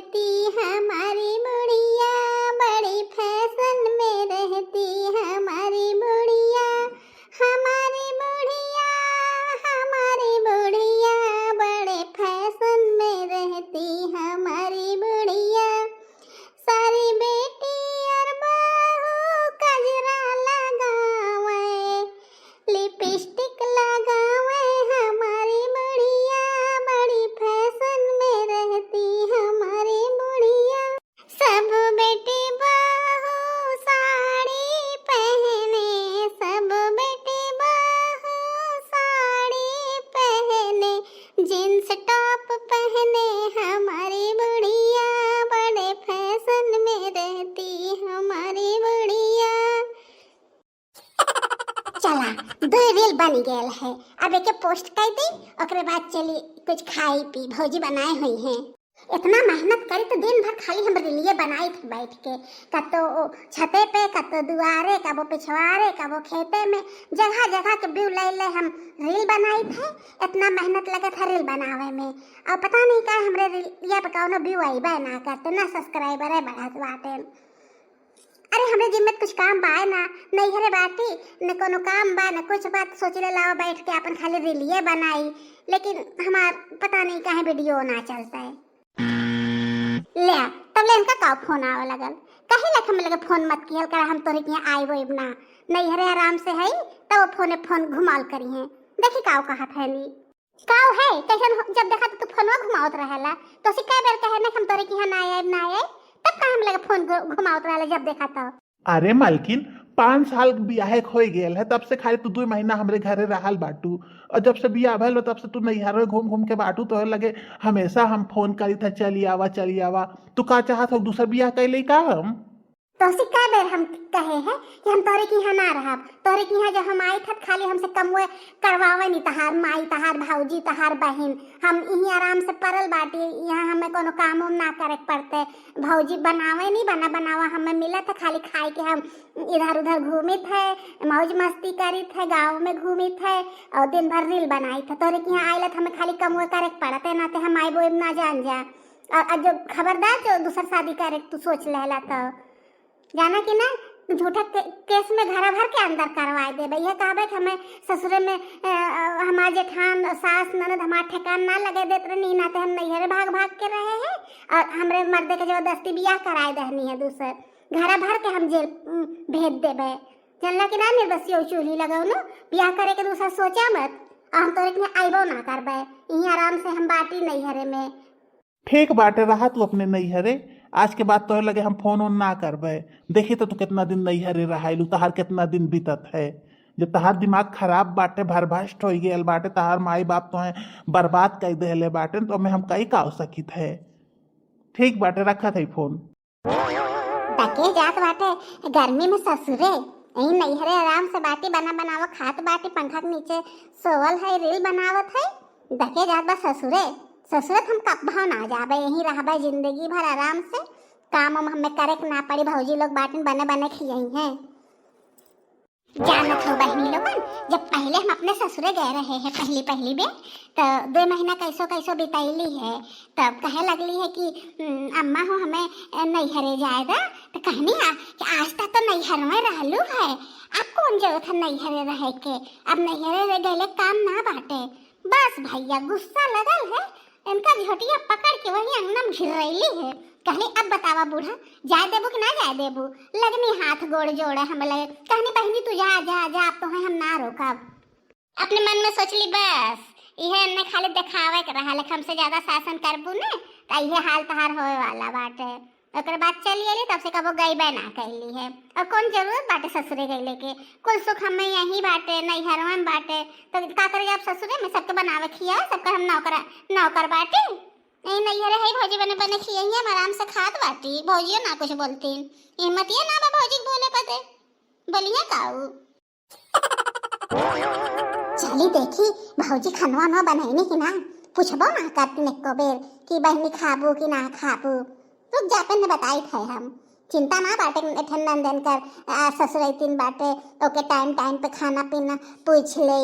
रहती हमारी बुढ़िया, बड़ी फैशन में रहती हमारी बुढ़िया, हमारी बुढ़िया, हमारी बुढ़िया, बड़े फैशन में रहती हमारी बुढ़िया। सारी बेटी और बहू कजरा लगावे, लिपस्टिक लगावे, हमारी बुढ़िया बड़ी फैशन में रहती हमारी बुढ़िया। सब बेटी बहू साड़ी पहने, सब बेटी बहू साड़ी पहने, जींस टॉप पहने, हमारी बुढ़िया बड़े फैशन में रहती हमारी बुढ़िया। चला दो रील बन गेल है, अब एके पोस्ट कर दी, ओकरे बाद चली कुछ खाई पी, भौजी बनाए हुई हैं। इतना मेहनत करी तो दिन भर खाली हम रीलिए बनाई थी बैठ के, कतो छते पे, कतो दुआरे, कबो पिछवाड़े, कबो खेते में, जगह जगह के व्यू ले ले हम रील बनाई थे। इतना मेहनत लगा था रील बनावे में, और पता नहीं का हमरे रीलिया पे कौनो व्यू आई बा ना करते, ना सब्सक्राइबर है बढ़त बाटे। अरे हमरे जिम्मे कुछ काम बाय ना, नहीं हरे बाटी न कोनो काम बा न कुछ बात, सोच ले लाओ बैठ के अपन खाली रीलिए बनाई, लेकिन हमार पता नहीं काहे वीडियो ना चलता है। ले तब ले इनका का फोन आवे लगल, कहीं लख हम लगे फोन मत किया कर, हम तोरे के आई वो ना, नहीं हरे आराम से है तब वो फोन घुमाल करी है। देखी काव कहा था नी काव है, कैसे जब देखा तो फोनवा घुमावत रहेला, तो सी कई बार कहे ना हम तोरे के ना आए ना आए, तब का हम लगे फोन घुमावत रहेला जब देखा तो। अरे मालकिन 5 साल बियाहे खोई गेल है, तब से खाली तू 2 महीना हमरे घरे रहल बाटू, और जब से बियाह भइल तब से तू नैहर में घूम घूम के बाटू, तो लगे हमेशा हम फोन करी था चली आवा। तू का चाहत हो दूसर बियाह कैले का हम? तो सी कई बार हम कहे हैं कि हम तोरे की यहाँ ना रहब, तोरे की यहाँ जब हम आई था खाली हमसे कमवे करवावे नहीं, तहार माई, तहार भाऊजी, तहार बहन, हम यहीं आराम से परल बाटी, यहाँ हमें कोनो काम उम ना करे पड़ते, भौजी बनावे नहीं, बनावा हमें मिला था, खाली खाए के हम इधर उधर घूमे थे, मौज मस्ती करी थे, गाँव में घूमी थे, और दिन भर रील बनाई था। तोरे की यहाँ आये हमें खाली कमवे करे पड़ते ना, हम आई वो ना जान जा, और जो खबरदार जो दूसर शादी करे तू सोच लेला, तो जाना कि ना झूठा केस में घरा भर के अंदर करवाए दे भैया, कहबे कि हमें ससुरे में हमारे जेठान सास ननद हमारे ठेकान ना लगे देते रही ना, तो हम नैहरे भाग के रहे हैं, और हमरे मर्दे के जबरदस्ती बियाह कराए दहनी है दूसर, घरा भर के हम जेल भेज देबे, जानला कि ना निर्दोषी चूल्ही लगाओ ना, बियाह करे के दूसरा सोचा मत, और हम तोरे के आइबो ना करबे, यहीं आराम से हम बाटी नैहरे में। ठीक बाटे रहा तू अपने नैहरे, आज के बाद तो लगे हम फोन ऑन ना करबे। देखी तो तू कितना दिन नैहरे रहाइलू, तहार कितना दिन बीतत है, जब तहार दिमाग खराब बाटे, भरभस्ट हो गेल बाटे, तहार माई बाप तो है बर्बाद कर देले बाटे, तो मैं हम कई का सकित है। ठीक बाटे रखा था फोन। तके जात बाटे गर्मी में ससुरे, यहीं नैहरे आराम से बाटी बनावा खात बाटी, पंखा के नीचे सोवल है, रील बनावत है, दके जात बा ससुरे हम कब भाव ना जाबे, यहीं रहबे जिंदगी भर आराम से, काम हम हमें करे ना पड़ी, भौजी लोग बाटी बने खियाई हैं। जानत हो बहनी लोगन, जब पहले हम अपने ससुरे गए रहे हैं पहली बेर, तो 2 महीना कैसो बिताईली है, तब कहे लगली है कि अम्मा हो हमें नैहरे जाएगा, तो कहनी कि आज तक तो नैहर में रहलू है, अब कौन जरूरत है नैहरे रहे के, अब नैहरे गए काम ना बाटे। बस भैया गुस्सा लगल है, इनका झोटिया पकड़ के वही अंगना में घिर रही है, कहली अब बतावा बूढ़ा जाए देबू कि ना जाए देबू, लगनी हाथ गोड़ जोड़े हमें लगे, कहनी बहनी तू जा अब तो है हम ना रोकब। अपने मन में सोचली बस यह ने खाली दिखावे के रहा, लेकिन हमसे ज्यादा शासन करबू ने तो यह हाल तहार होए वाला बाटे। ओकर बाद चली आली, तब से कबो गई बे ना कैली है, और कौन जरूरत बाटे ससुरे गईले के, कुल सुख हमें यहीं बाटे नैहर में बाटे, तो का करे आप ससुरे में सबके बनावे खिया, सबका हम नौकर बाटे, नहीं नैहरे है भौजी बने खियाई हम आराम से खात बाटी, भौजियो ना कुछ बोलती, हिम्मतिया ना बा भौजी बोले पते बोलिए काऊ। चली देखी भौजी खनवा न बनाईनी कि ना, पूछबो ना करती को बेर कि बहनी खाबू कि ना खाबू, रुक जापन ने बताई थे हम, चिंता ना बाटे ठंडन दिन कर ससुर तीन बाटे, ओके टाइम पे खाना पीना पूछ ले।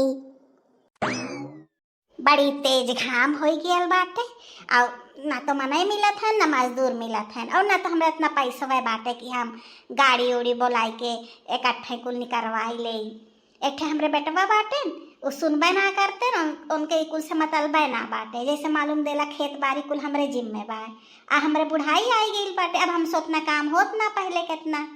बड़ी तेज घाम हो गया बाटे और ना तो मनई मिलत है ना मजदूर मिलत है और ना तो हमरा इतना पैसा वह बाटे कि हम गाड़ी उड़ी बोलाई के इकट्ठे कुल निकलवाई ले। एक ठे हमरे बेटवा बाटे वो सुनबे ना करते उनके कुल से मतलबे ना बाटे। जैसे मालूम देला खेत बाड़ी कुल हमरे जिम्मे बा आ हमरे बुढ़ाई आई गई बाटे। अब हमसे उतना काम होत ना पहले कितना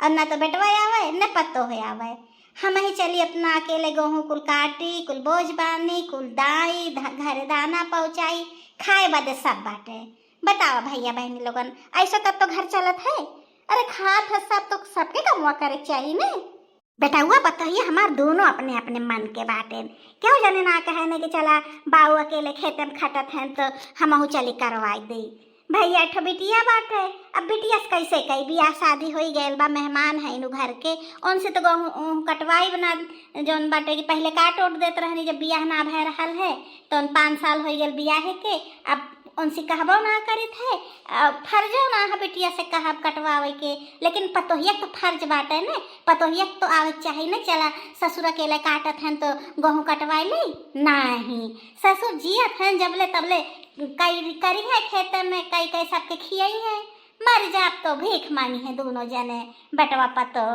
और ना तो बेटवा आवे न पत्तो हो आवे। हम ही चली अपना अकेले गेहूँ कुल काटी कुल बोझ बानी कुल दाई घरे दाना पहुँचाई खाए बदे सब बाटे। बताओ भैया बहनी लोगन ऐसा तब तो घर चलत है। अरे खात है सब तो सबके कमुआ करे चाहिए ना। बेटा हुआ बताइए हमार दोनों अपने अपने मन के बाटे। क्यों जाने ना कहे ने कि चला बाऊ अकेले खेत में खटत हैं तो हमहू चली करवाई दी। भैया एक बिटिया बाटे अब बिटिया से कैसे कई बियाह शादी हो गए बा मेहमान है इनु घर के उनसे तो गेहूँ कटवाई बना जौन बाटे कि पहले काट उट देते रहनी जब बियाह ना भय रहा है तो 5 साल हो गए बियाह के। अब उनसे कहबो ना करी थे फर्जो ना है बिटिया से कहब कटवावे के लेकिन पतोहिया तो फर्ज बाटे ने पतोहिया तो आवे चाहिए ना। चला ससुर अकेले काटत हैं तो गेहूँ कटवाई नहीं ससुर जियत हैं जबले तबले कई करी है खेत में कई कई सबके खियाई है। मर जाब तो भीख मांगी है दोनों जने बेटवा पतो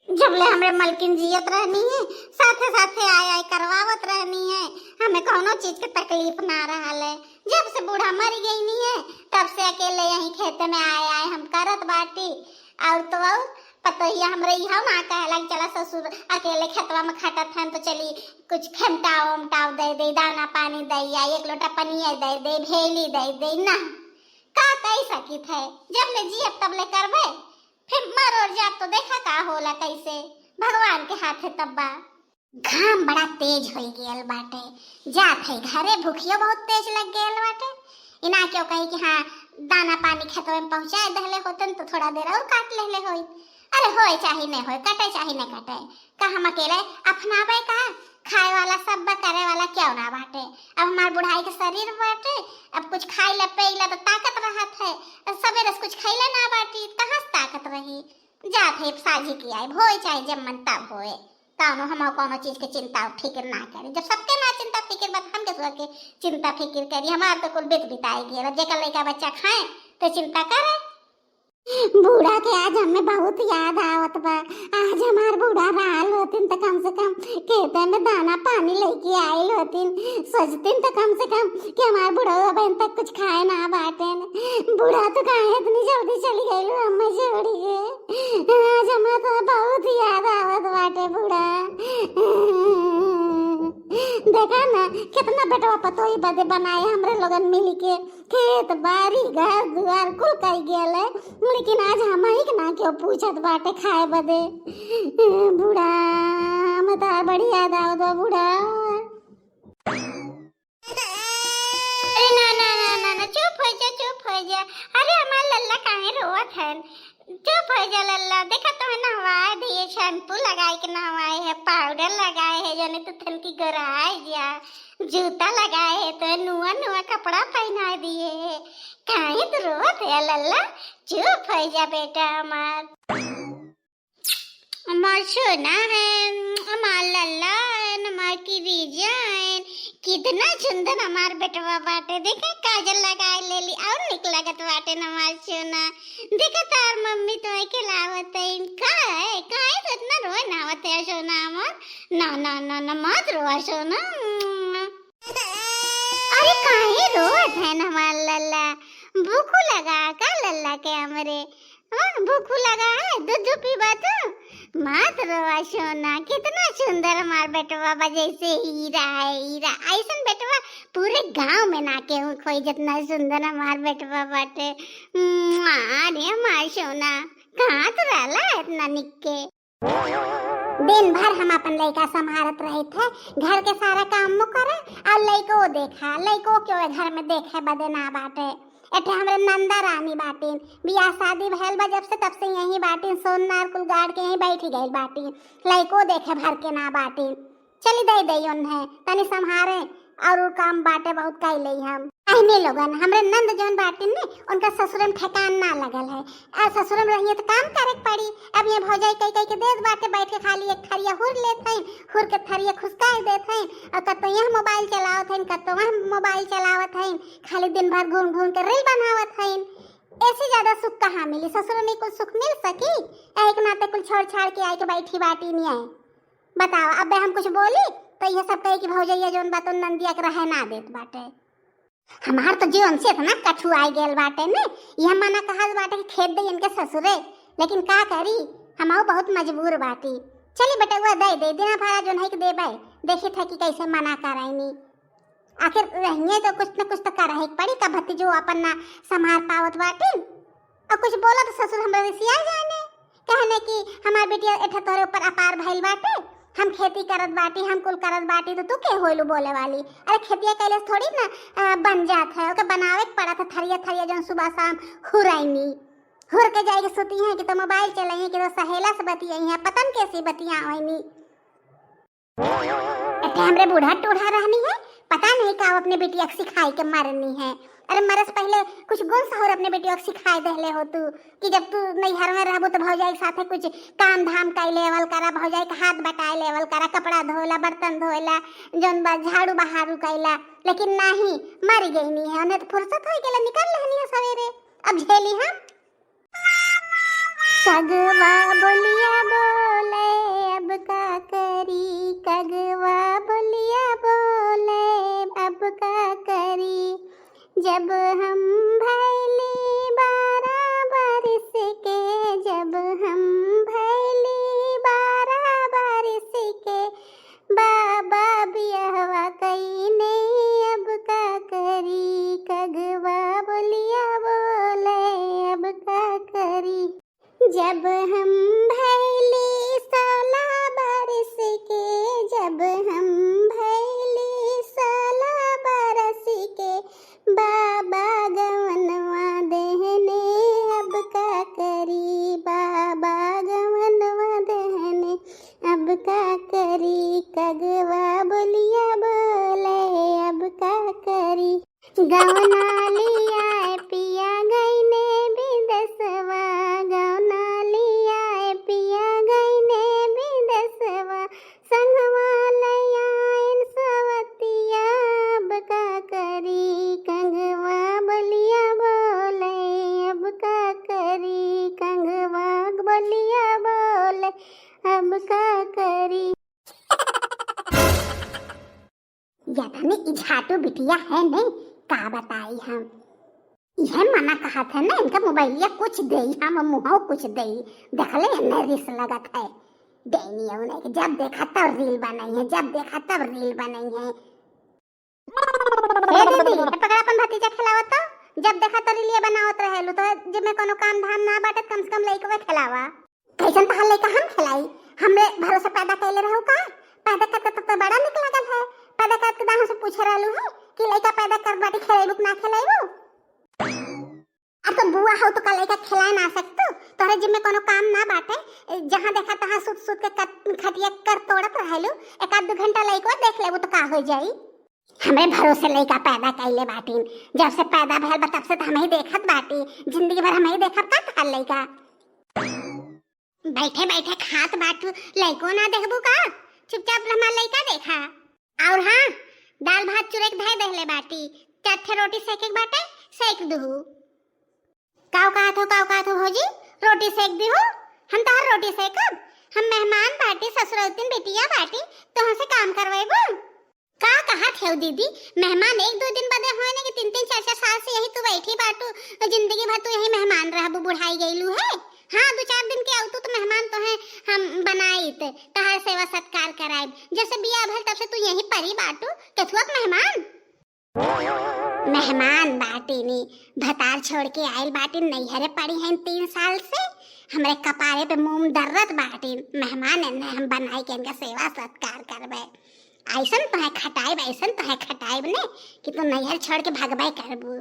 जबले हमरे मलकिन जियत रहनी है साथे साथे आय करवावत रहनी है। हमें कोनो चीज के तकलीफ ना रहा है। जब से बूढ़ा मर गई नहीं है तब से अकेले यहीं खेत में आए हम करत बाटी और तो और पतोहिया हमरे यहाँ ना कहे लग चला ससुर अकेले खेतवा में खटत हैं तो चली कुछ खेमटाव उमटाव दे दे दाना पानी दे या 1 लोटा पनिया दे दे भेली दे ना का कही सकित है। जब ले जियब तब ले करबे फिर मर और जात तो देखा का होला कैसे भगवान के हाथ है। तब्बा घाम बड़ा तेज हो गया बाटे जात है घरे भूखियो बहुत तेज लग गया बाटे। इना क्यों कही कि हाँ दाना पानी खेतों में पहुँचाए दहले होतन तो थोड़ा देर और काट ले होई। अरे होए चाहे नहीं होए कटे चाहे नहीं कटे का हम अकेले अपनावे का खाए वाला सब करे वाला क्यों ना बाटे। अब हमार बुढ़ाई के शरीर बाटे अब कुछ खाई ला पेला तो ताकत रहत है सवेरे कुछ खैले ना बाटी कहाँ से ताकत रही। जात है साझी की आई होए चाहे जब मन तब होए तानो हम कोनो चीज के चिंता फिक्र ना करी। जब सबके ना चिंता फिक्र बात हम के चिंता फिक्र करी हमार तो कुल बीत बिताई गया जेकर लड़का बच्चा खाए तो चिंता करे। बूढ़ा के आज हमें बहुत याद आवत बा। आज हमार बूढ़ा रहल होतिन तो कम से कम खेते में दाना पानी लेके आयल होतिन सोचतिन तो कम से कम कि हमार बूढ़ा बहन तक कुछ खाए ना बाटे। बूढ़ा तो काहे इतनी जल्दी चली गई अम्मा छोड़ी के। आज हमें तो बहुत याद आवत बाटे बूढ़ा। देखा ना कितना बेटवा पतोही बदे बनाए हमरे लोगन मिल के खेत बाड़ी घर दुआर कुल कर गेले लेकिन आज हम ही के ना क्यों पूछत बाटे खाए बदे। बूढ़ा हमें तो बड़ी याद आओ दो बूढ़ा। ना चुप हो जा। अरे हमार लल्ला काहे रोवत है चुप हो जा लल्ला। देखा तो है नहवाए दिए शैम्पू लगाए के नहवाए है पाउडर लगाए है जाने तो थन की गराए जा जूता लगाए है तो नुआ कपड़ा पहना दिए है काहे तो रोवत है लल्ला। चुप हो जा बेटा हमार सोना है हमार लल्ला हमार की रिजाइन कितना सुंदर हमार बेटवा बाटे। देखा काजल लगाए ले ली और निक लगत बाटे हमार सोना। देखा तार मम्मी तो खिलावत है काहे तो इतना रोए नावत है सोना हमार। ना मत रोआ सोना। अरे काहे रोत है हमार लल्ला भूखू लगा का लल्ला के हमरे भूखू लगा है दूध पीबा तो मत रोआ सोना। कितना सुंदर हमार बेटवा बा जैसे हीरा है हीरा ऐसन बेटवा पूरे गांव में ना केहू कोई जितना सुंदर हमार बेटवा बाटे। अरे हमार सोना कहाँ तो रहला इतना निक्के। दिन भर हम अपन लड़का संभालत रहे थे घर के सारा काम करे और लड़को देखा लड़को क्यों घर में देखे बदे ना बाटे। एठे हमरे नंदा रानी बाटीन बियाह शादी भैल बा जब से तब से यही बाटीन सोननार कुल गाड़ के यहीं बैठी गई बाटीन लड़को देखे भर के ना बाटीन। चली दे उन्हें तनी संभारे और काम बाटे बहुत कैले हम अहने लोगन हमरे नंद जौन बाटिन ने उनका ससुरन ठेकान ना लगल है। आ ससुरन रहिए तो काम करे के पड़ी। अब ये भौजाई कई कई के देत बाटे, बैठ के खाली एक थरिया हुर लेत हैं, हुर के थरिया खुसकाए देत हैं और कतो यहाँ मोबाइल चलावत हैं, कतो वहाँ मोबाइल चलावत हैं, खाली दिन भर घूम घूम के रील बनावत हैं। ऐसे ज्यादा सुख कहाँ मिली? ससुर में कुछ सुख मिल सकी? एक नाते कुल छोड़ छाड़ के आए के बैठी बाटी नहीं आए। बताओ अब हम कुछ बोली तो ये सब कहे कि भौजैया जौन बात नंदिया के रहे ना देत बाटे। हमार तो जीवन से इतना कठु आई गेल बाटे ने, यह मना कहल बाटे कि खेत दे इनके ससुरे, लेकिन का करी हमाओ बहुत मजबूर बाटी। चली बेटा वो दे देना भाड़ा जो नहीं के देबे, देखी था कि कैसे मना कराईनी। आखिर रहिए तो कुछ न कुछ तो कराही पड़ी का भतीजो अपन ना संभाल पावत बाटी। और कुछ बोला तो ससुर हमरा रिसिया जाने, कहने कि हमार बेटिया एठा तोरे ऊपर अपार भइल बाटे, हम खेती करत बाटी, हम कुल करत बाटी, तो तू के होइलू बोले वाली? अरे खेतिया कैले थोड़ी ना बन जात है, ओके बनावे के पड़ा था। थरिया थरिया जौन सुबह शाम हुराइनी, हुर के जाएगी सुती हैं कि तो मोबाइल चलाई कि तो सहेला से बतियाई हैं, पतन कैसी बतिया होइनी। हमरे बूढ़ा टूढ़ा रहनी है, पता नहीं का अपने बेटिया को सिखाई के मारनी है। अरे मरस पहले कुछ गुण सहोर अपने बेटियों को सिखाए दहले हो तू कि जब तू नैहर में रहबो तो भौजाई के साथे कुछ काम धाम कर लेवल करा, भौजाई के हाथ बटाए लेवल करा, कपड़ा धोला, बर्तन धोला, जौन बा झाड़ू बहारू कैला। लेकिन नहीं, मर गई नहीं है, उन्हें तो फुर्सत हो गेला, निकल रहनी है सवेरे। अब झेली हम कगवा बोलिया बोले अब का करी, कगवा बोलिया बोले अब का करी। जब हम भैली 12 बरस के, जब हम भैली 12 बरस के, बाबा बियाहवा कईने अब का करी, कगवा बोलिया बोले अब का करी। जब हम भैली 16 बरस के, जब हम भैली 16 बरस के, बाबा गवनवा देहने अब का करी, बाबा गवनवा देहने अब का करी, कगवा बोलिया बोले अब का करी। गवना लिया पिया गईने विदेशवा, गवना लिया पिया गईने विदेशवा, संगवा लयाइन सवतिया अब का करी, कंगवा बोलिया बोले अब का करी, कंगवा बोलिया बोले अब का करी। यानी झाटू बिटिया है नहीं, का बताई हम। यह मना कहा था ना इनका मोबाइलिया कुछ दे, हम मुँह कुछ दे, देखले न रिस लगत है देनी है उन्हें, जब देखा तब रील बनाई है, जब देखा तब रील बनाई है। हे दीदी पकड़ापन भतीजा खिलावा तो जब देखा तो रीलिया बनावत रहेलू, तो जब में कोनो काम धाम ना बाटे कम से कम लइकवा खिलावा। कैसन तहां लइका हम खिलाई? हमरे भरोसे पैदा कैले रहू का? पैदा करते तो बड़ा निक लगल है, पैदा करके दाहू से पूछ रहलू है कि लइका पैदा कर बाटी खिलाइबू ना खिलाइबू? अब तो बुआ हो तो का लइका खिलाए ना सकतू, तोहरे जिम्मे कोनो काम ना बाटे, जहां देखा तहां सुत के खटिया कर तोड़त रहेलू, एक आध 2 घंटा लइकवा देख लेबू तो का हो जाई। हमरे भरोसे लइका पैदा कैले बाटीन, जब से पैदा भइल बा तब से तो हम ही देखत बाटी, जिंदगी भर हम ही देखत का था लइका। बैठे बैठे खात बाटू लइको ना देखबू का? चुपचाप हमार लइका देखा। और हाँ, दाल भात चुरेक धाय दहले बाटी, 4 रोटी सेके बाटे सेक दूहू। काव कहा थो भौजी, रोटी सेक दी हो? हम तो हर रोटी सेकब, हम मेहमान बाटी, ससुरौतिन बेटिया बाटी, तो हमसे काम करवाइबू का? कहा थे दीदी, मेहमान 1-2 दिन बदे होए ने कि 3-3 4-4 साल से यही तू बैठी बाटू, तो जिंदगी भर तू यही मेहमान रहबू, बुढ़ाई गईलू है। हाँ 2-4 दिन के आउतू तो मेहमान तो है हम बनाईत, तहर सेवा सत्कार कराइब, जैसे बिया भर तब से तू यही परी बाटू, केथुआ मेहमान मेहमान बाटी नी, भतार छोड़ के आइल बाटी, नैहरे पड़ी हैं 3 साल से, हमरे कपारे पे मुंह दर्रत बाटी, मेहमान ने हम बनाई के इनका सेवा सत्कार करबे। ऐसन तो है खटाइब, ऐसन तो है खटाइब ने कि तू नैहर छोड़ के भगबे करबू।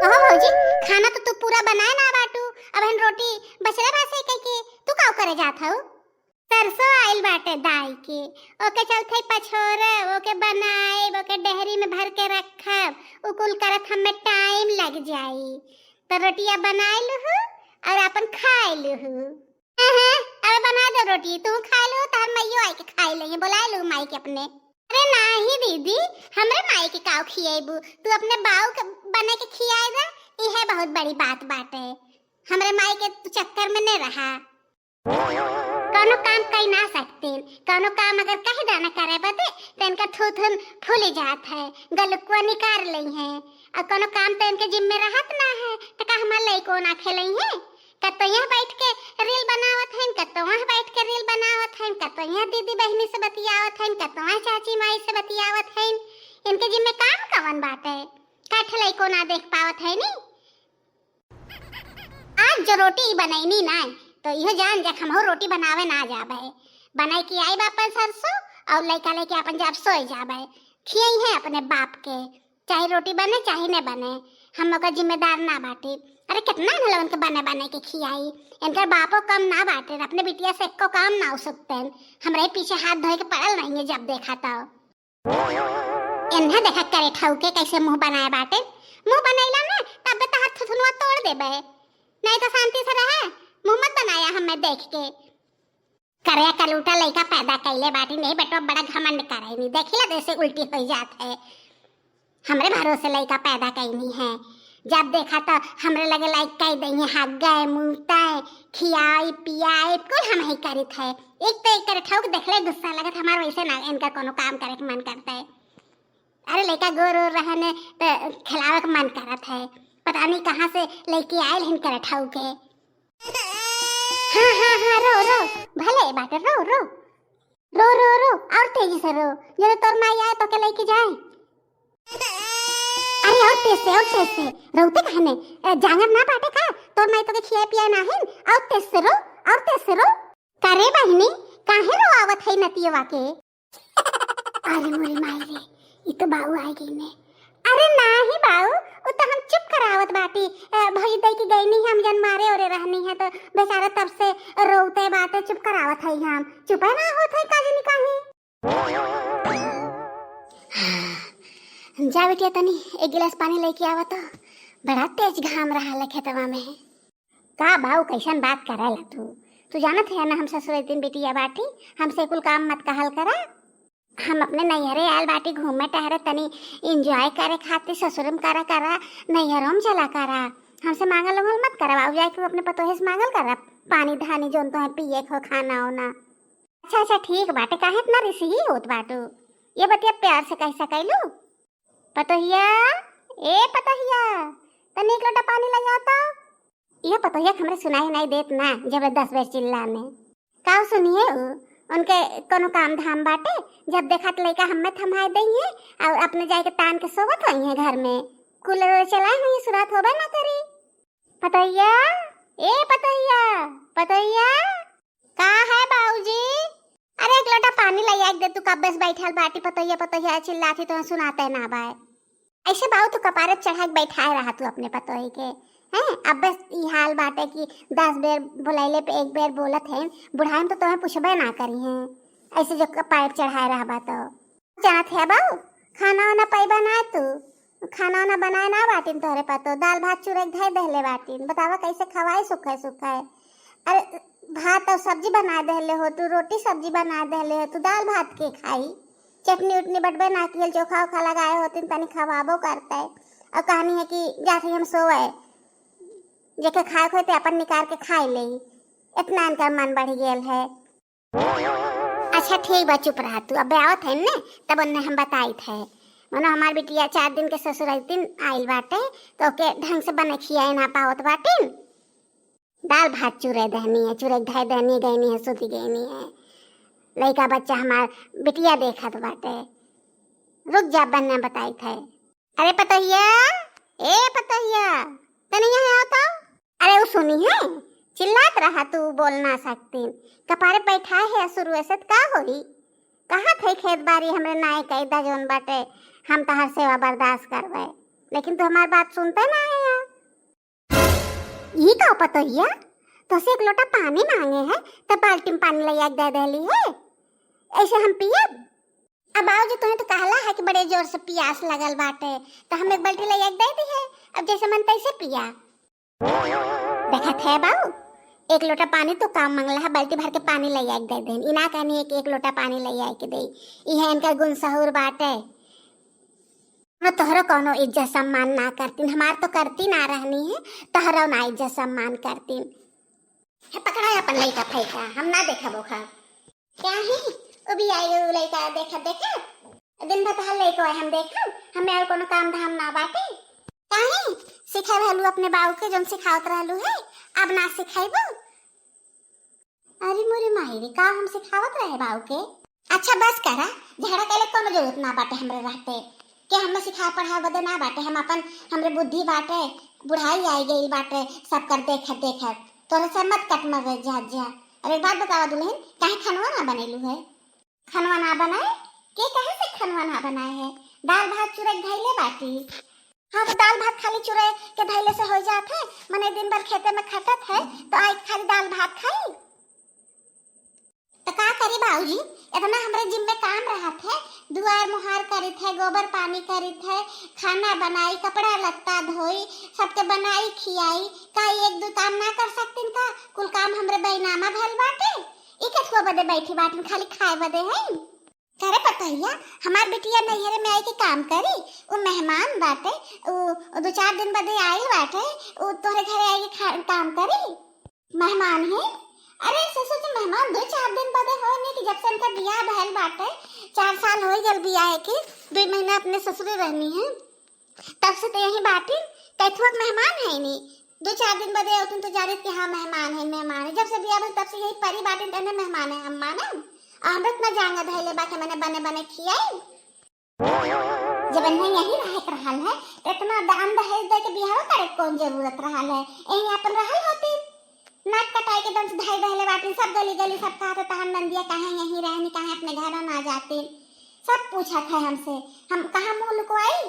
ओहो भौजी, खाना तो तू पूरा बनाए ना बाटू, अब हम रोटी बचले बासे के तू काव करे जात हऊ? सरसों आइल बाटे दाई के, ओके चलते पछोरे, ओके बनाए, ओके डहरी में भर के रखब, उकुल करत हमें टाइम लग जाई। तो रोटियां बनाए लूहू और अपन खाए लूहू। अरे बना दो रोटी, तू खा लो, तार मैयो आई के खाई लेंगे, बुला लू माई के अपने। अरे नहीं दीदी, हमरे माई के काव खिएबू, तू अपने बाऊ के बने के खियाए दे, यह बहुत बड़ी बात बाटे। हमरे माई के तू चक्कर में नहीं रहा। कौनो काम कई ना सकते, कौनो काम अगर कहीं दाना करे बदे तो इनका थूथन फूल जात है, गलुकुआ निकाल ली है, और कौनो काम तो इनके जिम्मे रहत ना है, तो का हमार लइको ना खेलई है। कतो यहाँ बैठ के रील बनावत हैं, कतो वहाँ बैठ के रील बनावत हैं, कतो यहाँ दीदी बहनी से बतियावत हैं, कतो वहाँ चाची माई से बतियावत हैं। इनके जिम्मे काम कवन बाटे, काठ लइको ना देख पावत है नी। आज जो रोटी बनैनी ना तो यह जान जा हमहु रोटी बनावे ना जाबे, बनाई की आई बापन सरसों और लइका लेके अपन जाब सोई जाबे, खियाई है अपने बाप के, चाहे रोटी बने चाहे न बने, हम लोग का जिम्मेदार ना बाटे। अरे कितना न उनके बने बने के खियाई, इनका बापो कम ना बाटे, अपने बिटिया से एको काम ना हो सकते, हमरे पीछे हाथ धोए के पड़ल रहेंगे जब देखा तो। इन्हें देखा करे ठौके कैसे मुंह बनाए बाटे, मुंह बनैला ना तब तो हाथ थुथुनवा तोड़ देबे, नहीं तो शांति से रहे, मुंह मत बनाया हमें देख के। करे कलूटा लइका पैदा कैले बाटी, नहीं बेटो बड़ा घमंड करे नहीं, देखिला जैसे उल्टी हो जात है। हमरे भरोसे लइका पैदा कैनी है, जब देखा तो हमरे लगे लाइक कह देंगे, हाथ गए मुंहते खियाई पियाई कुल हम ही करित है। एक तो एक करे ठोक देखले गुस्सा लगत, हमार वैसे ना इनका कोनो काम करे के मन करता है। अरे लइका गोर रहने तो खिलावे के मन करत है, पता नहीं कहाँ से लेके आयल हिन करे ठौके। हाँ रो रो भले बाटे, रो रो रो रो रो और तेजी से रो, जरा तोर माई आए तो के लेके जाए। अरे और तेज से रोते कहने जांगर ना बाटे का, तोर माई तो के खिया पिया ना है, और तेज से रो, और तेज से रो। करे बहनी काहे रो आवत है नतियवा के। अरे मोरी माई रे, ये तो बाऊ आ गई ने। अरे नाही बाऊ, वो तो हम चुप करावत बाटी, भई दे की गई नहीं, हम जन मारे और रहनी है तो बेचारा तब से रोते बातें चुप करावत है, हम चुप ना होत है काजी निकाही। जा बेटिया तनी एक गिलास पानी लेके आवा, तो बड़ा तेज घाम रहा है खेतवा में। का बाऊ कैसन बात करेला तू जानत है ना हम ससुर दिन बेटिया बाटी, हमसे कुल काम मत कहल करा। हम अपने नैहरे आयल बाटी घूमे टहरे, तनी एंजॉय करे खातिर ससुरम करा नैहरों चला करा, हमसे मांगल उंगल मत करा। बाबू जाके अपने पतोहे से मांगल करा पानी धानी जोन तो है पिए खो खाना होना। अच्छा ठीक बाटे, काहे इतना रिसी ही होत बाटू, ये बतिया प्यार से कह सकैलू। पतोहिया ए पतोहिया, तनी एक लोटा पानी ले आओ तो। ये पतोहिया हमरे सुनाई नहीं देत ना, जबरदस्त बेर चिल्लाने का सुनिए उनके कोनो काम धाम बाटे, जब देखा तो लइका हमें थमाए देंगे और अपने जाके तान के सोवत हुई है घर में, कूलर चलाए हुई सुरात होबे ना करी। पतोहिया ए पतोहिया का है बाबूजी। अरे एक लोटा पानी ले आ दे, तू कब बस बैठल बाटी पतोहिया चिल्लाती तो सुनाते ना बाय। ऐसे बाऊ तू कपारे चढ़ा के बैठाए रहा तू अपने पतोही के हैं। अब बस ये हाल बाटे कि 10 बेर बुलाइले पे एक बेर बोलत है, बुढ़ाई में तो तुम्हें पूछबे ना करी हैं, ऐसे जो कपार चढ़ाए रहा बा तो जानत है बाऊ। खाना वाना पैबा ना, तू खाना वाना बनाए ना बाटिन तोहरे पतो, दाल भात चूरे धै दहले बाटिन, बतावा कैसे खवाए सुखाए। अरे भात और सब्जी बना दहले हो तू, रोटी सब्जी बना दहले हो तू, दाल भात के खाई, चटनी उटनी बटबे ना कियल, चोखा उखा लगाए होती तनी खवाबो करता है। और कहानी है कि जाके हम सोए जेके खाए खोते अपन निकाल के खाई ले, इतना इनका मन बढ़ गेल है। अच्छा ठीक बा, चुप रहा तू, अब आवत है ने तब उन्हें हम बताई थे, मनो हमार बिटिया 4 दिन के ससुर दिन आइल बाटे तो के ढंग से बने खियाए ना पावत बाटिन। दाल भात चूरे धाय दहनी गईनी है, सुती गईनी है, लइका बच्चा हमार बिटिया देखत बाटे, रुक जा बनने बताई थे। अरे पतोहिया ए पतोहिया, तनी यहाँ आओ तो। अरे वो सुनी है चिल्लात रहा तू, बोल ना सकती, कपारे बैठाए है शुरू से का होई, कहाँ थे खेत बाड़ी हमरे नाय कैदा जोन बाटे, हम तो हर सेवा बर्दाश्त करवे, लेकिन तू हमारी बात सुनते ना है यार। ये का पतोहिया तो से एक लोटा पानी मांगे हैं तो बाल्टी में पानी ले दे देली है, ऐसे हम पियब? अब बाबूजी तुम्हें तो कहला है कि बड़े जोर से प्यास लगल बाटे तो हम एक बाल्टी ले दे दी है, अब जैसे मन तैसे पिया। देखा थे बाबू, एक लोटा पानी तो काम मंगला है, बाल्टी भर के पानी ले दे दे, इना कहनी है कि एक लोटा पानी ले आए के दे, यह इनका गुण सहूर बाटे। तोहरो कोनो इज्जत सम्मान ना करतीन, हमार तो करती ना रहनी है, तोहरो ना इज्जत सम्मान करतीन है। पकड़ा अपन लइका फैका, हम ना देखा बोखा क्या है ओ भी आई ओ लइका देखा दिन भर तहल लइको हम देखा, हमें और कोनो काम धाम ना बाटे। काहे सिखा रहलू अपने बाबू के जोन सिखावत रहलू है, अब ना सिखाइबो? अरे मोरे माहिरी का हम सिखावत रहे बाबू के? अच्छा बस करा, झगड़ा करे कोनो जरूरत ना बाटे हमरे रहते के, हम सिखा पढ़ा बदे ना बाटे, हम अपन हमरे बुद्धि बाटे, बुढ़ाई आई गई बाटे, सब कर देख तोरे से मत कट मर जा। अरे बात बतावा दुल्हन, काहे खनवा ना बनेलू है? खनवा ना बनाए के, कहे से खनवा ना बनाए है? दाल भात चूरे धैले बाटी। हाँ तो दाल भात खाली चूरे के धैले से हो जात है, मने दिन भर खेते में खटत है तो आज खाली दाल भात खाई तो का करी बाबूजी? इतना हमरे जिम में काम रहत है, दुआर मुहार करित है, गोबर पानी करित है, खाना बनाई, कपड़ा लत्ता धोई, सबके बनाई खियाई, का एक दो काम ना कर सकतीन का? कुल काम हमरे बैनामा भल बाटे, इके छुआ बदे बैठी बाटन खाली खाए बदे है। करे पतैया हमार बिटिया नैहरे में आई के काम करी, वो मेहमान बाटे, वो 2-4 दिन बदे आई बाटे, वो तोहरे घरे आई के काम करी, मेहमान है। अरे ससुर जी मेहमान 2-4 दिन बदे होए नहीं कि जब से उनका बियाह भइल बाटे, 4 साल हो गए बियाह के, 2 महीना अपने ससुरे रहनी है, तब से तो यही बाटी कैथुक मेहमान है नहीं, 2-4 दिन बदे तुम तो जाने कि हाँ मेहमान है, जब से बियाह भइल तब से यही परी बाटी तने मेहमान है, हम माने अमृत ना जांगा धैले बाके मैंने बने खियाई। जब इन्हें यही रहत रहल है इतना दान दहेज दे के बियाह करे कौन जरूरत रहल है? यही अपन रहल होती, नाक कटाई के दम से धाई रहले बाटी, सब गली सब कहा तो तहन नंदिया कहे यहीं रहनी, कहे अपने घर ना जाती, सब पूछा था हमसे, हम कहाँ मुंह लुकवाई?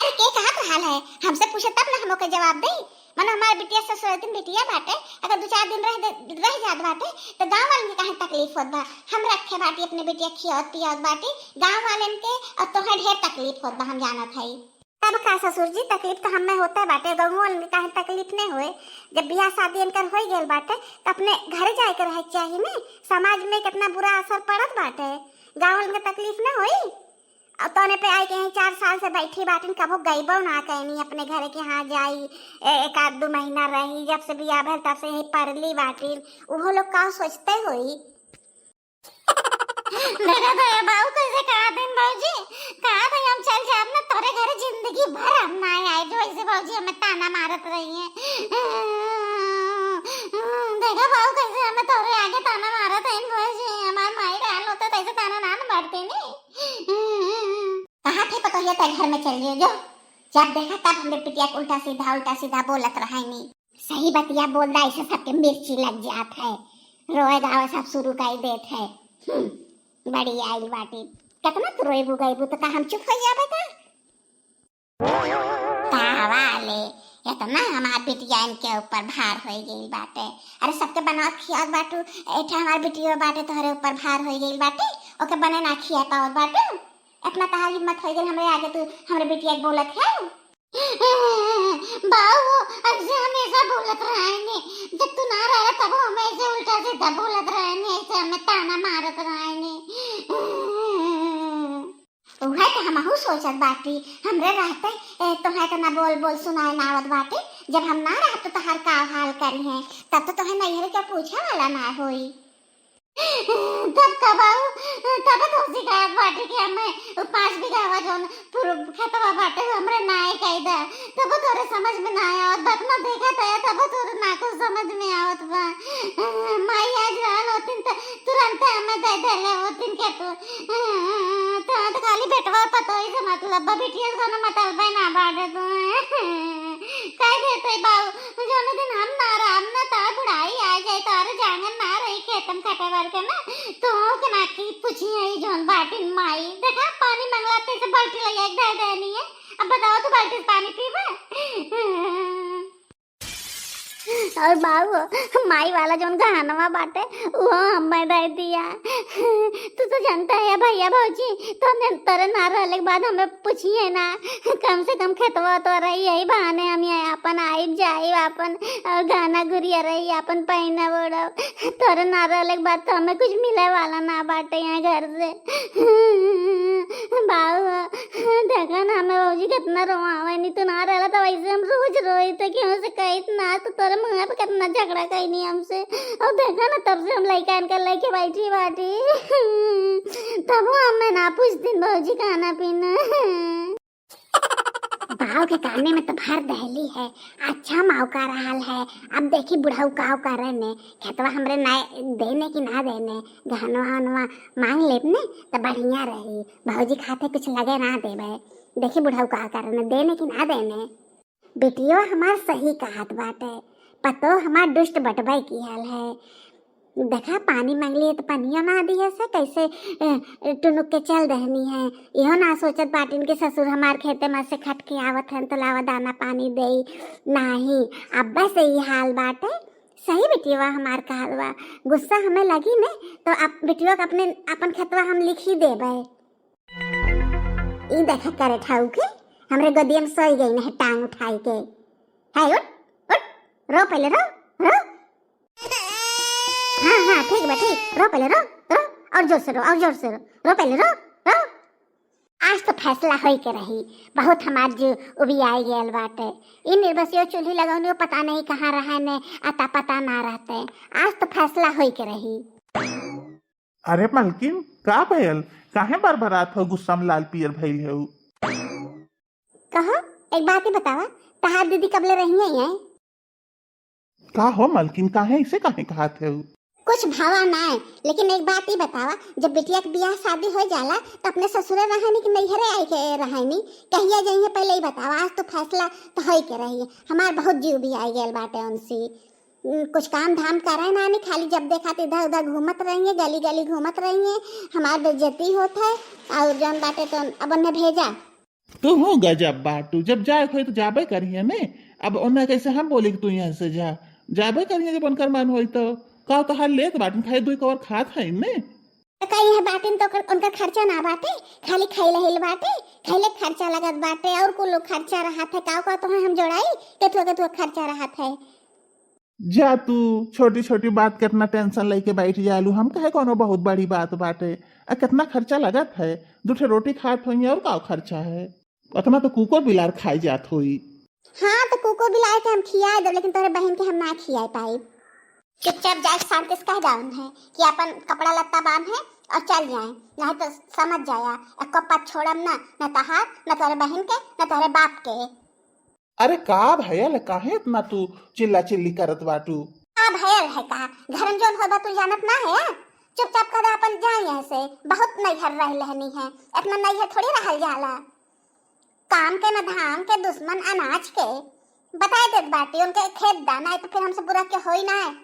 अरे के कहा तो हाल है, हमसे पूछे तब ना हम ओके जवाब दे। मन हमारे बिटिया ससुरतिन बिटिया बाटे, अगर 2-4 दिन रह जात बाटे तो गांव वाले के कहे तकलीफ होत बा, हम रखे बाटी अपने बिटिया खियावत पियावत बाटी, गांव वाले के और तोहर ढेर तकलीफ होत बा, हम जानत हई। तब का ससुर जी तकलीफ तो हमें होता बाटे, गाँव वाले के कहे तकलीफ नहीं होए, जब बियाह शादी इनकर हो गए बाटे तो अपने घर जाए के रहे चाहिए ना, समाज में कितना बुरा असर पड़त बाटे, गाँव वाले के तकलीफ न होई। अब तोने पे आई के 4 साल से बैठी बाटिन, कबो गईबो ना कहनी अपने घरे के, हाँ जाई 1-2 महीना रही, जब से बियाह भइल तब से यही पड़ली बाटिन, वो लोग का सोचते होई? मेरा तो बाबू कैसे कहा दिन बाबूजी, कहा था हम चल जाब ना तोरे घरे जिंदगी भर हम ना आए, जो ऐसे बाबूजी हमें ताना मारत रही है। देखा बाबू कैसे हमें तोरे आगे ताना मारत है बाबूजी, हमार माई डाल होता तो ऐसे ताना ना मारते नहीं। कहा थे पता है तेरे घर में चल जो, जब देखा तब हमरे पिटिया उल्टा सीधा बोलत रहा नहीं। सही बतिया बोल दा, ऐसे सबके मिर्ची लग जात है, रोए गावे सब शुरू कर देत है। बड़ी आई बाटी कितना तू रोईबू गईबू तो का हम चुप हो जाबे का? तावाले इतना हमार बिटिया इनके ऊपर भार हो गई बाटे, अरे सबके बनावत खियात बाटू, एठा हमार बिटिया बाटे तोहरे ऊपर भार हो गई बाटे, ओके बने ना खिया पावत बाटू, अपना कहा हिम्मत हो गई हमरे आगे तू हमरे बिटिया बोलत है। बाबू ऐसे हमेशा बोलत रहेंगे, जब तू ना रहे तब हम ऐसे उल्टा सीधा बोलत रहेंगे, ऐसे हमें ताना मारत रहेंगे। वह तो हमहू सोचत बाटी हमरे रहते तुम्हें तो ना बोल सुनाए ना आवत बाटी, जब हम ना रहते तो हर का हाल करी है, तब तो तुम्हें नैहर के पूछे वाला ना होई। तब कबाऊ तब तो शिकायत बाटी कि हमें 5 बीघा जोन पूरा खेतवा बाटे हमरे नाय कैदा, तब तोरे समझ में ना आवत बात ना देखा था, तब तोरे ना को समझ में आवत बा। माई आज रहल होतिन त तुरंत हमें दे देले होतिन के तो खाली बेटवा पतोई से मतलब बिटिया को मतलब ना बाटे तो कह देते बाबू जोन दिन हम ना ता बुढ़ाई आ जाए तारे जांगन ना रही खेतम खटे के ना तो के ना की पूछी आई जोन बाटी माई देखा पानी मंगलाते से बाल्टी ले एक दे देनी है, अब बताओ तो बाल्टी से पानी पीबे? और बाबू माई वाला जोन गहनवा बाटे वो हमें दे दिया। तू तो जानता है भैया भौजी, तो तोरे ना रहले के बाद हमें पूछिए ना, कम से कम खेतवा तो रही यही बहाने हम यहाँ अपन आई जाई अपन और गाना गुड़िया रही अपन पहना बोड़ा। तोरे ना रहले के बाद तो हमें कुछ मिले वाला ना बाटे यहाँ घर से। बाबू देखा ना हमें भौजी कितना रोआवे, नहीं तो ना रहला तो वैसे हम रोज रोई थे कि हमसे कही ना, तो तोरे मुँह पे कितना झगड़ा कही नहीं हमसे। और देखा ना तब से हम लड़का इनका लेके बैठी बाटी, तब वो हमें ना पूछती भौजी खाना पीना। भाव के काने में तो भर दहली है, अच्छा मौका रहा है। अब देखी बुढ़ाऊ काव करे ने, खेतवा हमरे ना देने की ना देने, गहनवा हनवा मांग लेब ने तो बढ़िया रही। भौजी खाते कुछ लगे ना देवे, देखी बुढ़ाऊ का करे ने, देने की ना देने। बेटियो हमार सही कहत बाटे, पतो हमार दुष्ट बटवाई की हाल है। देखा पानी मांग लिए तो पानिया ना दी है से, कैसे टुनुक के चल रहनी है। इहो ना सोचत बाटिन के ससुर हमार खेते में से खट के आवत हैं तो लावा दाना पानी दे नहीं। अब बस यही हाल बाटे, सही बेटिया हमार कहलवा। गुस्सा हमें लगी ने तो अब बेटिया के अपने अपन खेतवा हम लिख ही देबे। ई देखा करे ठाऊ के हमरे गदिया में सोई गई ने टांग उठाई के। हाय उठ उठ, रो पहले रो रो। हाँ ठीक बा ठीक, रो पहले रो रो, और जोर से रो और जोर से रो, रो पहले रो रो। आज तो फैसला होई के रही, बहुत हमार जो उबी आई गेल बाटे। इन निर्बसियों चूल्ही लगाउने पता नहीं कहाँ रहा ने, अता पता ना रहते। आज तो फैसला होई के रही। अरे मालकिन का भयल, काहे बरबरात हो, गुस्सा में लाल पियर भइल है? कहो एक बात ही बतावा, तहार दीदी कबले रही है? का हो मालकिन, काहे इसे काहे कहत है? कुछ भावा ना है, लेकिन एक बात ही बतावा, जब बिटिया के ब्याह शादी हो जाला तो अपने ससुरे रहनी कि नैहरे आई के रहनी, कहिया जाइए पहले ही बतावा। आज तो फैसला तो होई के रही, हमार बहुत जीव भी आई गेल बाटे उनसे। कुछ काम धाम करे ना नहीं, खाली जब देखा तो इधर उधर घूमत रहेंगे, गली गली घूमत रहेंगे, हमार बेइज्जती होत है। और जौन बाटे तो अब उन्हें भेजा। तू हो गजब बाटू, जब जाए खोई तो जाबे करिए ने। अब उन्हें कैसे हम बोले कि तू यहाँ से जा, जाबे करिए जब उनकर मन होई तो। का तो हाल लेत बाटन खाए दुई कवर खात है ने, तो कहीं है बाटिन तो उनका खर्चा ना बाटे, खाली खैले हिल बाटे, खैले खर्चा लगत बाटे और कुल खर्चा रहा था। का तो है हम जोड़ाई के तो खर्चा रहा था। जा तू छोटी छोटी बात के इतना टेंशन लेके बैठ जालू, हम कहे कोनो बहुत बड़ी बात बाटे। कितना खर्चा लगत है, दूठे रोटी खात होई और का खर्चा है, उतना तो कुकुर बिलार खाई जात होई। हाँ तो कुकुर बिलार के हम खियाए दो, लेकिन तोरे बहन के हम ना खियाए पाई। चुपचाप जाए शांति से कह जाऊन है कि अपन कपड़ा लत्ता बांध है और चल जाए, नहीं तो समझ जाया एक कप्पा छोड़म ना, न तहार न तोरे बहन के न तोरे बाप के। अरे का भयल, काहे इतना तू चिल्ला चिल्ली करत बाटू? का भयल है का, घर में जोन होगा तू जानत ना है। चुपचाप कर अपन जाए यहाँ से, बहुत नैहर रह लेहनी है, इतना नैहर थोड़ी रहल जाला। काम के न धाम के दुश्मन अनाज के बताए देत बाटी, उनके खेत दाना है तो फिर हमसे बुरा के होई ना है।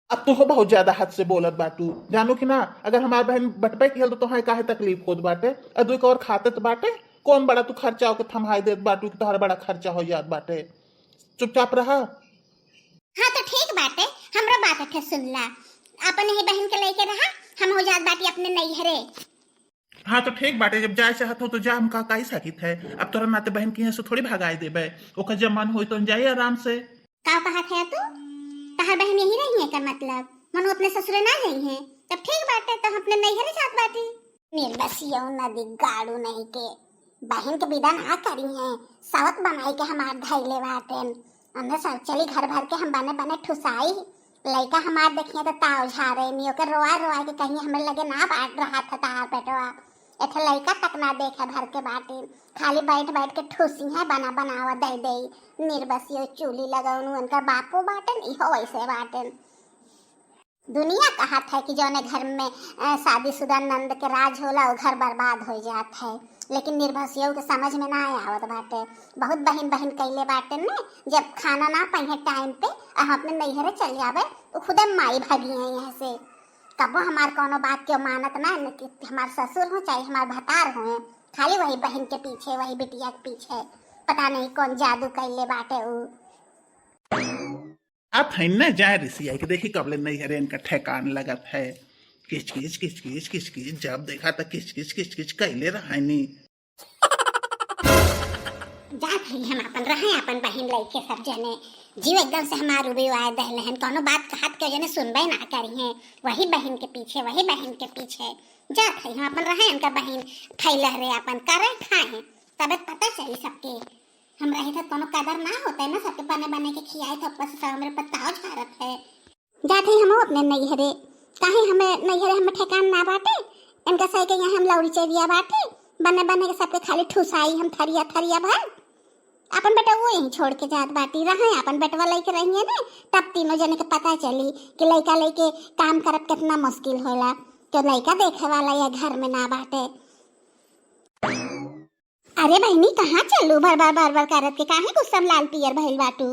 अब तो हो बहुत ज्यादा हद से बोलत बाटू, जानो कि ना अगर हमार बहन बटपे की तो तोहार काहे तकलीफ होत बाटे। और दुई कवर खाते तो बाटे, कौन बड़ा तू खर्चा होके थमाई देत बाटू कि तोहार बड़ा खर्चा हो जात बाटे। चुपचाप रहा। हाँ तो ठीक बाटे, हमरो बात अठे सुनला, अपन ही बहन के लेके रहा, हम हो जात बाटी अपने नैहरे। हाँ तो ठीक बाटे, जब जाए चाहत हो तो जा, हम का काई सकित है। अब तोरा नाते बहन की यहाँ से थोड़ी भगाई देबे, ओकर जब मन होई तो जाइए आराम से। का कहत है तू, तहार बहन यही रही है का मतलब, मनु अपने ससुरे ना गई है? तब ठीक बाटे, तो हम अपने नैहरे जात बाटी। निर्बसियो नदी गाड़ू नहीं के बहन के विदा ना करी है, सावत बनाई के हमार धैले बाटे। हमने सब चली घर भर के हम बने बने ठुसाई, लड़का हमार देखिए तो ताव झारे नहीं, ओकर रोआ रोआ के कहीं हमें लगे ना बाट रहा था तार पेटवा। एठे लड़का तक ना देखे भर के बाटी, खाली बैठ बैठ के ठुसी है बना बनावा दे दे। निर्बसियो चूली लगाउनु उनका बापू बाटन, इहो वैसे बाटन। दुनिया कहत है कि जौने घर में शादीशुदा नंद के राज होला वो घर बर्बाद हो जात है, लेकिन निर्भसियों के समझ में ना आवत बाटे। बहुत बहन बहन कैले बाटे ने, जब खाना ना पाए टाइम पे हम अपने नैहरे चल जावे तो खुदे माई भागी है यहाँ से। कबो हमार कोनो बात क्यों मानत ना, कि हमार ससुर हो चाहे हमार भतार हो, खाली वही बहन के पीछे वही बिटिया के पीछे, पता नहीं कौन जादू कैले बाटे उ। आप है न जाए ऋषिया के देखी कबले नहीं हरे इनका ठेकान लगत है। किच किच किच किच किच किच जब देखा तो किच किच किच किच कहले रहा नहीं। जा भाई हम अपन रहे अपन बहन लइके सब जने जीव एकदम से हमार उबे आए दहले हन कोनो बात कहत के जने सुनबे ना करी हैं वही बहन के पीछे जा भाई हम अपन रहे उनका बहन फैला रे अपन करे खाए तबे पता चली सबके हम रहे थे कोनो कदर ना होता है ना सबके बने बने के खियाए थे ऊपर से सब हमरे पत्ताओ झारत है। जाते हम अपने नैहरे काहे हमें नैहरे हमें ठेकान ना बाटे इनका सही के यहाँ हम लौड़ी चेरिया बाटे बने बने के सबके खाली ठुसाई हम थरिया थरिया भर अपन बेटा वो यहीं छोड़ के जात बाटी रहे अपन बेटवा लेके रहिए ना तब तीनों जने के पता चली कि लइका लेके काम करत कितना मुश्किल होला तो लइका देखे वाला या घर में ना बाटे। अरे बहनी कहाँ चलू बार बार करत के काहे गुस्सा में लाल पियर भइल बाटू।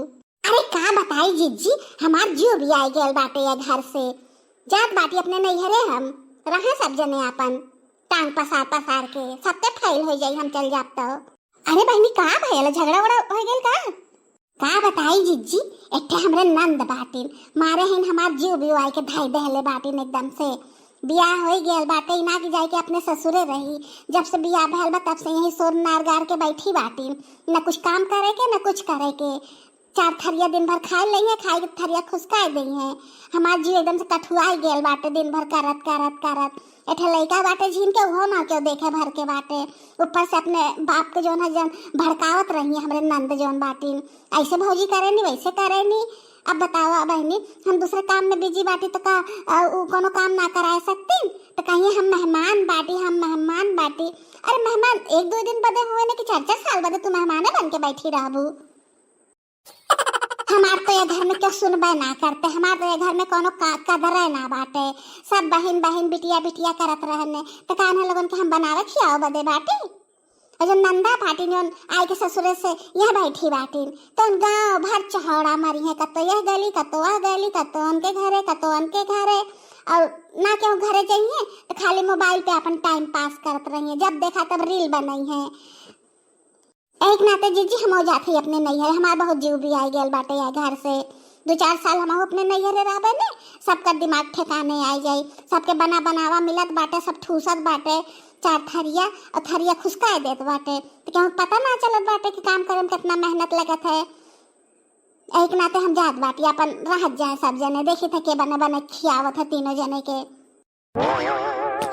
अरे का बताई जिज्जी हमार जीव भी आई गेल बाटे या घर से जात बाटी अपने नैहरे हम रहे सब जने अपन टांग पसार के सबके फैल हो जाई हम चल जात तो। अरे बहनी का भइल झगड़ा वड़ा हो गेल का बताई जिज्जी एठे हमरे नंद बाटिन मारे हैं हमार जीव भी आई के धाई दहले बाटिन एकदम से बियाह हो गेल बाटे ना कि जाए के अपने ससुरे रही जब से बियाह भइल बा तब से यही सोर नारगार के बैठी बाटिन न कुछ काम करे के न कुछ करे के चार थरिया दिन भर खाए लई है खाए के थरिया खुसकाए दई है हमार जीव एकदम से कठुआई गेल बाटे दिन भर करत एठे लइका बाटे झीन के उहो ना क्यों देखे भर के बाटे ऊपर से अपने बाप के जोन है जन भड़कावत रही है हमरे नंद जोन बाटिन ऐसे भौजी करे नी वैसे करे नी। अब बताओ बहनी हम दूसरे काम में बिजी बाटी तो का कोनो काम ना कराए सकती तो कहिए हम मेहमान बाटी अरे मेहमान एक दो दिन बदे हुए ने कि 4-4 साल बदे तू मेहमाने बन के बैठी रहबू। हमार तो ये घर में क्यों सुनबे ना करते हमार तो ये घर में कोनो कदर ना बाटे सब बहन बिटिया करत रहने तो कान्हा लोगन के हम बनावे खियाओ बदे बाटी और जो नंदा बाटिन जोन आई के ससुरे से यह बैठी बाटिन तो उन गाँव भर चहौड़ा मारी है कतो यह गली कतो वह गली कतो उनके घरे कतो उनके घरे और ना क्यों घरे जाइए तो खाली मोबाइल पे अपन टाइम पास करत रही है जब देखा तब रील बनाई है। एक नाते जीजी हम हो जाते अपने नैहर हमारा बहुत जीव भी आई गेल बाटे या घर से 2-4 साल हम अपने नैहरे रहबे ने सबका दिमाग ठिकाने आई जाई सबके बनावा मिलत बाटे सब ठूसत बाटे चार थरिया और थरिया खुसकाए देत बाटे तो क्या पता ना चलत बाटे कि काम करे में कितना मेहनत लगत है। एक नाते हम जात बाटी अपन रहत जाए सब जने देखी थे के बने खियावत है तीनों जने के।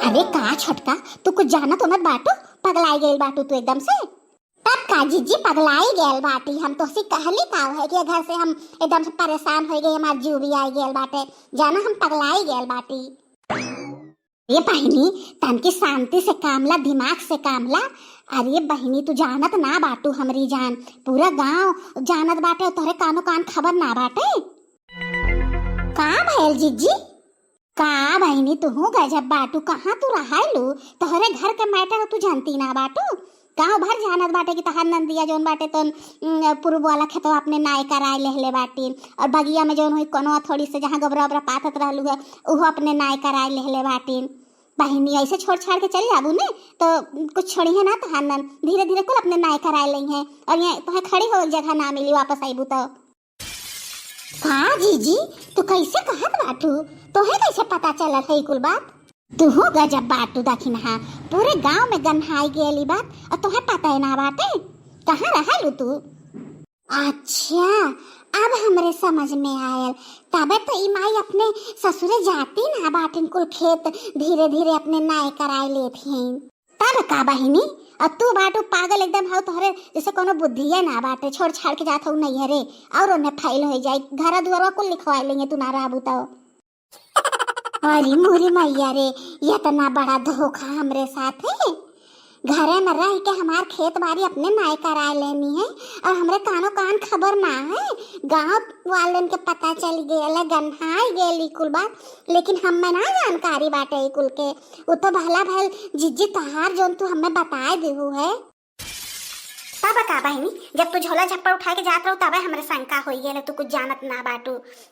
अरे का छोटका तू कुछ जाना तो मत बाटू पगलाई गई बाटू तू एकदम से तब का जीजी पगलाई गेल बाटी हम तो सी कहली का है कि घर से हम एकदम से परेशान हो गए हमार जीव भी आई गेल बाटे जाना हम पगलाई गेल बाटी। ये बहनी तन की शांति से कामला दिमाग से कामला अरे बहनी तू जानत ना बाटू हमरी जान पूरा गांव जानत बाटे तोहरे कानो कान खबर ना बाटे। का भइल जीजी का बहनी तू गजब बाटू कहाँ तू रहालू तोहरे घर के मैटर तू जानती ना बाटू गाँव भर जानत बाटे कि तहार नंदिया जोन बाटे तो पूर्व वाला खेतवा अपने नाय कराए लेहले बाटिन और बगिया में जोन हुई कोनो थोड़ी से जहाँ गोबरा ओबरा पाथत रहलू है उहो अपने नाय कराए लेहले बाटिन। बहनी ऐसे छोड़ छाड़ के चली आबू ने तो कुछ छोड़ी है ना तहार नन धीरे धीरे कुल अपने नाय कराए लई है और ये तुम्हें खड़ी हो जगह ना मिली वापस आईबू तो। हाँ जीजी तू कैसे कहत बाटू तोहे कैसे पता चलत है कुल बात तू गजब बाटू दखिन हाँ पूरे गांव में गन्हाई गेली बात और तुम्हें पता है ना बाटे कहाँ रहलू तू। अच्छा अब हमरे समझ में आयल तबे तो ई माई अपने ससुरे जाती ना बाटिन कुल खेत धीरे धीरे अपने नाय कराए लेती तब का बहिनी और तू बाटू पागल एकदम हो तोहरे जैसे कोनो बुद्धिया ना बाटे छोड़ छाड़ के जात हो नैहरे और उन्हें फैल हो जाए घर दुआरा कुल लिखवा लेंगे तू ना रहबू तो। अरे मोरी मैया रे ये इतना बड़ा धोखा हमरे साथ है घरे में रह के हमार खेत बाड़ी अपने नाय कराए लेनी है और हमरे कानो कान खबर ना है गांव वालन के पता चल गया गन्हाई गेली कुल बात लेकिन हमें ना जानकारी बाटे कुल के वो तो भला भल जिज्जी तहार जोन तू हमें बताए देहू है। तब का बहनी जब तू झोला झप्पा उठा के जात रहो तबे हमरे शंका हो गेल तू कुछ जानत ना बाटू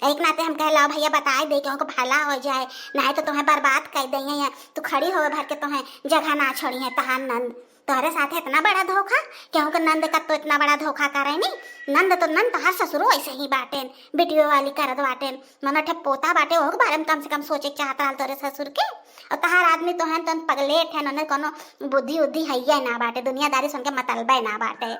एक नाते हम कहला भैया बताए दे के भला हो जाए ना तो तुम्हें बर्बाद कर देंगे या तू खड़ी होवे भर के तुम्हें जगह ना छोड़ी है तहार नंद तोहरे साथे इतना बड़ा धोखा, क्यों कि नंद का तो इतना बड़ा धोखा करे नहीं। नंद तो नंद तहार ससुरो ऐसे ही बाटेन, बेटियों वाली करत बाटेन। मन ठे पोता बाटे, ओह बारे में कम से कम सोचे के चाहता हाल तोरे ससुर के। और तहार आदमी तो है तन पगलेट है, नने कोनो बुद्धि उद्धि है ना बाटे, दुनियादारी सुन के मतलबे ना बाटे।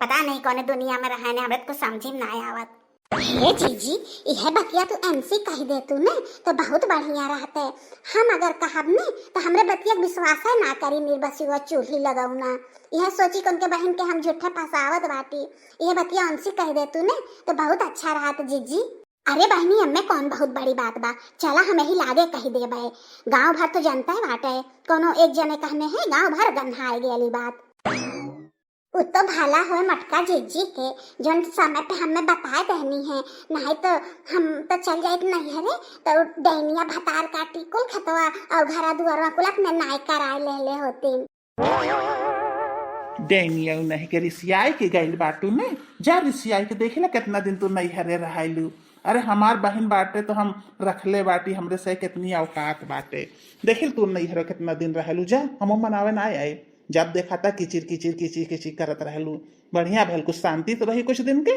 पता नहीं कौन दुनिया में रहने, हमरे को समझी ना आवत। हे जीजी, यह बतिया तू एमसी कह दे तू ने तो बहुत बढ़िया रहते। हम अगर कहब ने तो हमरे बतिया विश्वास है ना करी, निर्बसिया चूल्ही लगाऊ ना। यह सोची कौन के बहन के हम झूठे फसावत बाटी। यह बतिया एमसी कह दे तू ने तो बहुत अच्छा रहत जीजी। अरे बहनी, हमें कौन बहुत बड़ी बात बा, चला हमें ही लागे कह दे भाई। गाँव भर तो जनता है बाटे, कोनो एक जने कहने है गाँव भर गंधा आएगी वाली बात। तो भला हो मटका जीजी के जोन समय पे हमें बताए देनी है, नहीं तो हम तो चल जाए नहीं है रे, तो डैनिया भतार काटी कुल खतवा और घरा दुआरा कुल अपने नाय कराए ले होती। डैनिया नहीं के रिसियाई के गइल बाटू ने, जा रिसियाई के देखेला कितना दिन तू नहीं हरे रहाइलू। अरे हमार बहन बाटे तो हम रखले बाटी, हमरे से कितनी औकात बाटे। देखिल तू नहीं हरे कितना दिन रहलू, जा हम मनावे ना आए। जब देखा था किचिर किचिर किचिर किचिर करत रहलू, बढ़िया भेल कुछ शांति तो रही कुछ दिन के।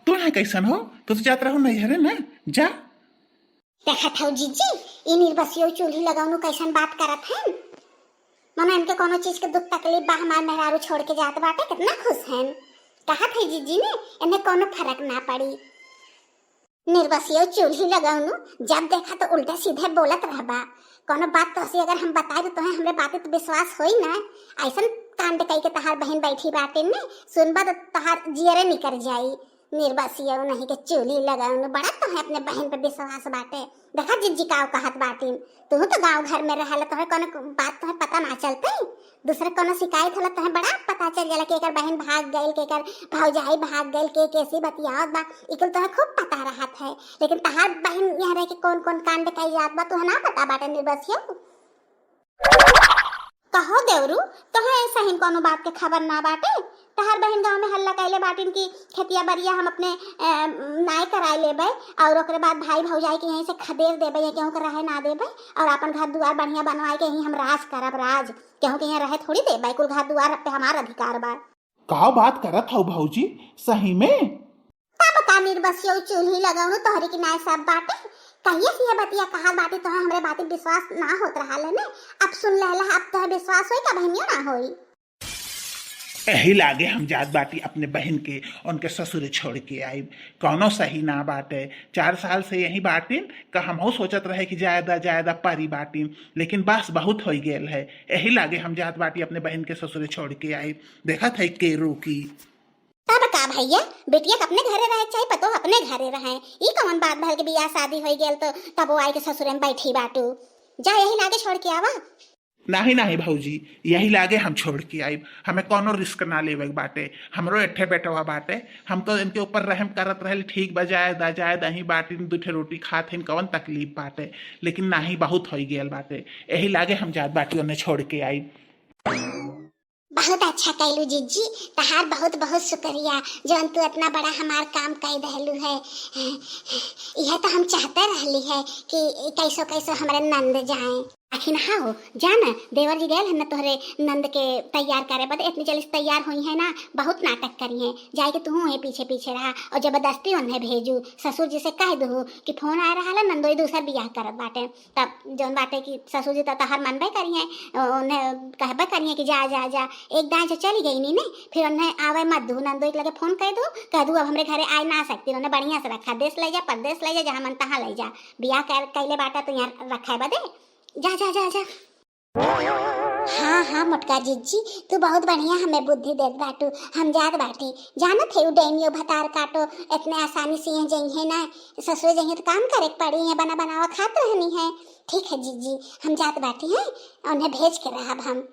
तू यहाँ कैसन हो, तो जात रहो नहीं हरे ना, जा। देखा था जीजी, इ निर्बसियो चूल्ही लगाउनु कैसन बात करत है। मने इनके कोनो चीज के दुख तकलीफ बा, हमार मेहरारू छोड़ के जात बाटे, कितना खुश हैं। कहा थे जीजी ने इन्हें कोनो फर्क ना पड़ी। निर्बसियो चूल्ही लगाउनु, जब देखा तो उल्टा सीधे बोलत रहबा। कोनो बात तो ऐसी अगर हम बताए तो हमरे बातें तो विश्वास होई ना। ऐसा कांड कई के तहार बहन बैठी बाटे ने, सुनबा तो तहार जियरे निकर जाई। निर्बसियो नहीं के चूल्ही लगाउनु, बड़ा तो है अपने बहन पे विश्वास बाटे। देखा जीजी का कहत बाटिन, तू तो गांव घर में रहला, तो कोनो बात तो पता ना चलते। दूसरे कोनो शिकायत होला तो बड़ा पता चल जाला कि एकर बहन भाग गइल, के एकर भौजाई भाग गइल, के कैसी बतियावत बा, इकुल तो खूब पता रहत है। लेकिन तहार बहन यहाँ रह के कौन कौन कांड कई जात बा तो ना पता बाटे निर्बसियो। कहो देवरू, तो है सही कोनो बात के खबर ना बाटे। तहार बहन गांव में हल्ला कैले बाटिन की खेतिया बरिया हम अपने नाय कराए लेबे, और ओकरे बाद भाई भौजाई के यहीं से खदेड़ देबे, या केहू के रहे ना देबे, और अपन घर दुआर बढ़िया बनवाए के यहीं हम राज करब। राज केहू के यहाँ रहे थोड़ी देबे, कुल घर दुआर पे हमार अधिकार बा। का बात करत हो भौजी, सही में? तब का निर्बसियो चूल्ही लगाउनु तोहरी की नाय सब बाटे। कहिए से ये बतिया कहा बाटी तो हमरे बाती विश्वास ना होत रहा ने। अब सुन लेला, अब तो विश्वास होई का बहनियों ना होई। यही लागे हम जात बाटी अपने बहन के उनके ससुर छोड़ के आई, कौनो सही ना बाटे। 4 साल से यही बाटिन का हम सोचत रहे कि ज्यादा ज्यादा पारी बाटिन, लेकिन बस बहुत हो गेल है। यही लागे हम जात बाटी अपने बहन के ससुर छोड़ के आई। देखा था के रोकी तब का भैया, बेटिया अपने घरे रहे चाहे पतो अपने घरे रहे। ई कौन बात भल के बियाह शादी हो गेल तो तब वो आई के ससुर में बैठी बाटू। जा यही लागे छोड़ के आवा। नहीं नहीं भौजी, यही लागे हम छोड़ के आई। हमें कोनो रिस्क ना लेवे बाटे, हमरो एठे बैठवा बाटे। हम तो इनके ऊपर रहम करत रहे, ठीक बजाए दही बाटी 2 रोटी खात हैं, कौन तकलीफ बाटे। लेकिन नहीं, बहुत हो गेल बाटे। यही लागे हम जात बाटी उन्हें छोड़ के आई। बहुत अच्छा कहलू जीजी, तहार बहुत बहुत शुक्रिया जो तू इतना बड़ा हमार काम कई दहलू है। यह तो हम चाहते रहली है कि कैसो कैसो हमारे नंद जाए। आखिर हाँ जाना देवर जी गए है ना तोहरे नंद के तैयार करे बदे, इतनी जल्दी तैयार हुई है ना, बहुत नाटक करी है। जाए के तू है पीछे पीछे रहा और जबरदस्ती उन्हें भेजू। ससुर जी से कह दू कि फोन आ रहा है नंदोई दूसरा बियाह करत बाटे, तब जौन बाटे कि ससुर जी तो तहार मनबे करी है, उन्हें कहबे करी है कि जा जा जा। एक दाएं से चली गई नी ने, फिर उन्हें आवे मत दू, नंदोई के लगे फोन कह दू अब हमरे घरे आ ना सकती। उन्हें बढ़िया से रखा, देश ले जा परदेश ले जा, जहाँ मन तहाँ ले जा। बियाह कैले बाटा तो यहाँ रखा है बदे, जा जा जा जा। हाँ हाँ मोटका जीजी, तू बहुत बढ़िया हमें बुद्धि देत बाटू। हम जात बाटी, जाना थे डैनियो भतार काटो इतने आसानी से यहाँ जई है ना, ससुर जई तो काम करे पड़ी है, बना बनावा खात रहनी है। ठीक है जीजी, हम जात बाटी हैं, उन्हें भेज के रहब हम।